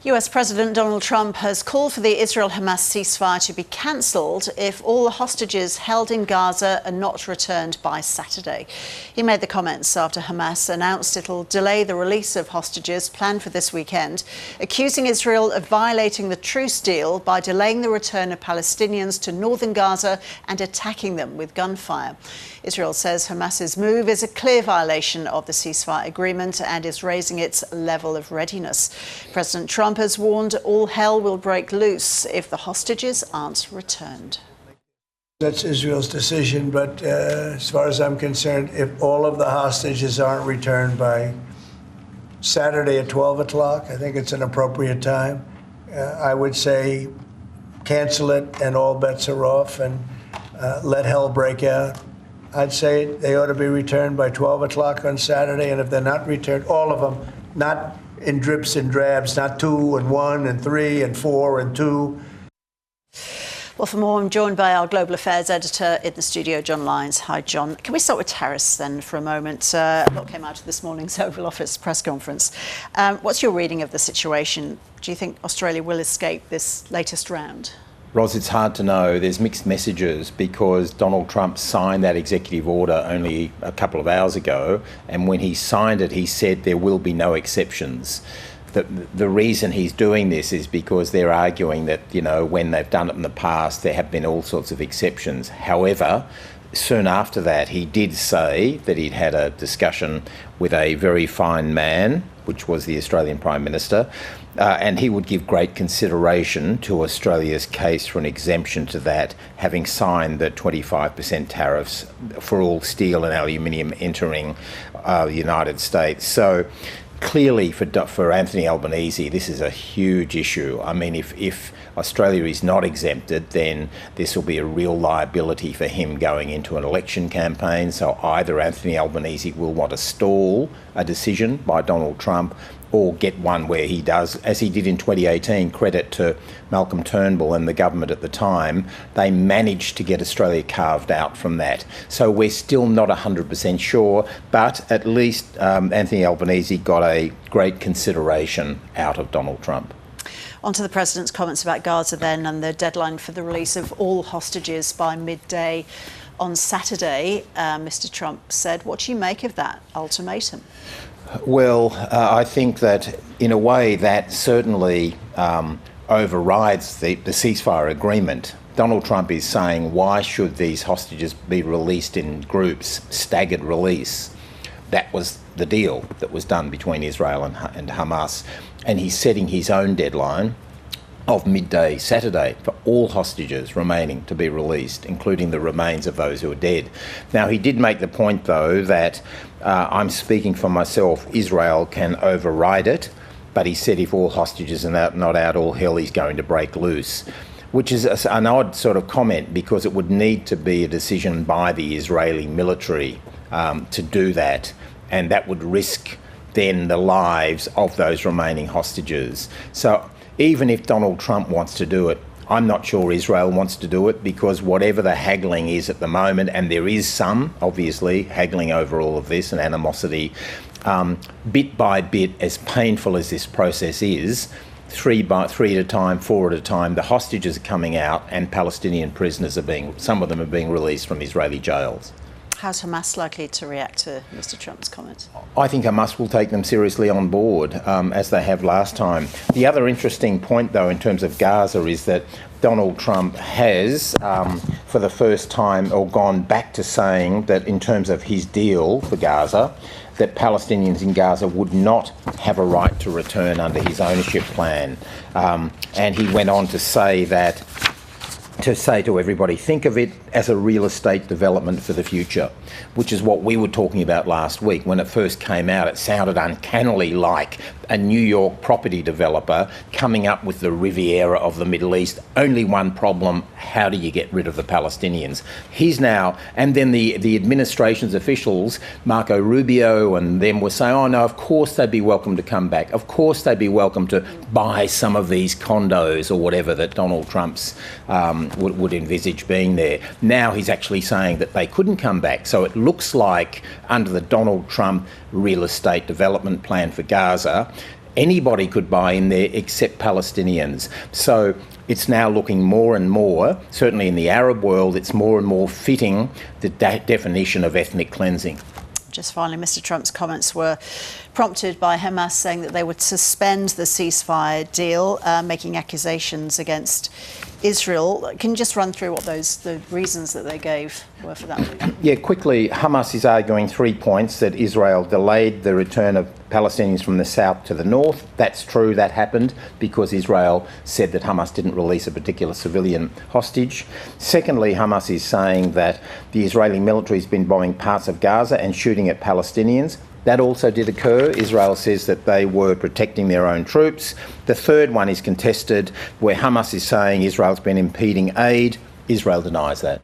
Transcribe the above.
US President Donald Trump has called for the Israel-Hamas ceasefire to be cancelled if all the hostages held in Gaza are not returned by Saturday. He made the comments after Hamas announced it'll delay the release of hostages planned for this weekend, accusing Israel of violating the truce deal by delaying the return of Palestinians to northern Gaza and attacking them with gunfire. Israel says Hamas's move is a clear violation of the ceasefire agreement and is raising its level of readiness. President Trump has warned all hell will break loose if the hostages aren't returned. That's Israel's decision, but as far as I'm concerned, if all of the hostages aren't returned by Saturday at 12 o'clock, I think it's an appropriate time. I would say cancel it and all bets are off and let hell break out. I'd say they ought to be returned by 12 o'clock on Saturday, and if they're not returned, all of them, not in drips and drabs, not 2 and 1 and 3 and 4 and 2. Well, for more, I'm joined by our Global Affairs editor in the studio, John Lyons. Hi, John. Can we start with tariffs then for a moment? A lot came out of this morning's Oval Office press conference. What's your reading of the situation? Do you think Australia will escape this latest round? Ros, it's hard to know. There's mixed messages because Donald Trump signed that executive order only a couple of hours ago, and when he signed it, he said there will be no exceptions. The reason he's doing this is because they're arguing that, you know, when they've done it in the past, there have been all sorts of exceptions. However, soon after that, he did say that he'd had a discussion with a very fine man, which was the Australian Prime Minister, and he would give great consideration to Australia's case for an exemption to that, having signed the 25% tariffs for all steel and aluminium entering the United States. So clearly for Anthony Albanese, this is a huge issue. I mean, if Australia is not exempted, then this will be a real liability for him going into an election campaign. So either Anthony Albanese will want to stall a decision by Donald Trump or get one where he does, as he did in 2018, credit to Malcolm Turnbull and the government at the time, they managed to get Australia carved out from that. So we're still not 100% sure, but at least Anthony Albanese got a great consideration out of Donald Trump. On to the President's comments about Gaza then and the deadline for the release of all hostages by midday on Saturday. Mr. Trump said, what do you make of that ultimatum? Well, I think that in a way that certainly overrides the ceasefire agreement. Donald Trump is saying, why should these hostages be released in groups, staggered release? That was the deal that was done between Israel and Hamas. And he's setting his own deadline of midday Saturday for all hostages remaining to be released, including the remains of those who are dead. Now, he did make the point, though, that I'm speaking for myself, Israel can override it, but he said if all hostages are not out, all hell is going to break loose, which is an odd sort of comment because it would need to be a decision by the Israeli military to do that, and that would risk then the lives of those remaining hostages. So even if Donald Trump wants to do it, I'm not sure Israel wants to do it because whatever the haggling is at the moment, and there is some, obviously, haggling over all of this and animosity, bit by bit, as painful as this process is, three at a time, 4 at a time, the hostages are coming out and Palestinian prisoners some of them are being released from Israeli jails. How's Hamas likely to react to Mr. Trump's comments? I think Hamas will take them seriously on board, as they have last time. The other interesting point, though, in terms of Gaza is that Donald Trump has, for the first time, gone back to saying that in terms of his deal for Gaza, that Palestinians in Gaza would not have a right to return under his ownership plan. And he went on to say to everybody, think of it as a real estate development for the future, which is what we were talking about last week. When it first came out, it sounded uncannily like a New York property developer coming up with the Riviera of the Middle East. Only one problem, how do you get rid of the Palestinians? He's now, and then the administration's officials, Marco Rubio and them were saying, oh no, of course they'd be welcome to come back. Of course they'd be welcome to buy some of these condos or whatever that Donald Trump's would envisage being there. Now he's actually saying that they couldn't come back. So it looks like under the Donald Trump real estate development plan for Gaza, anybody could buy in there except Palestinians. So it's now looking more and more, certainly in the Arab world, it's more and more fitting the definition of ethnic cleansing. Just finally, Mr. Trump's comments were prompted by Hamas saying that they would suspend the ceasefire deal, making accusations against Israel. Can you just run through what the reasons that they gave were for that? Yeah, quickly, Hamas is arguing 3 points: that Israel delayed the return of Palestinians from the south to the north. That's true, that happened because Israel said that Hamas didn't release a particular civilian hostage. Secondly, Hamas is saying that the Israeli military has been bombing parts of Gaza and shooting at Palestinians. That also did occur. Israel says that they were protecting their own troops. The third one is contested, where Hamas is saying Israel's been impeding aid. Israel denies that.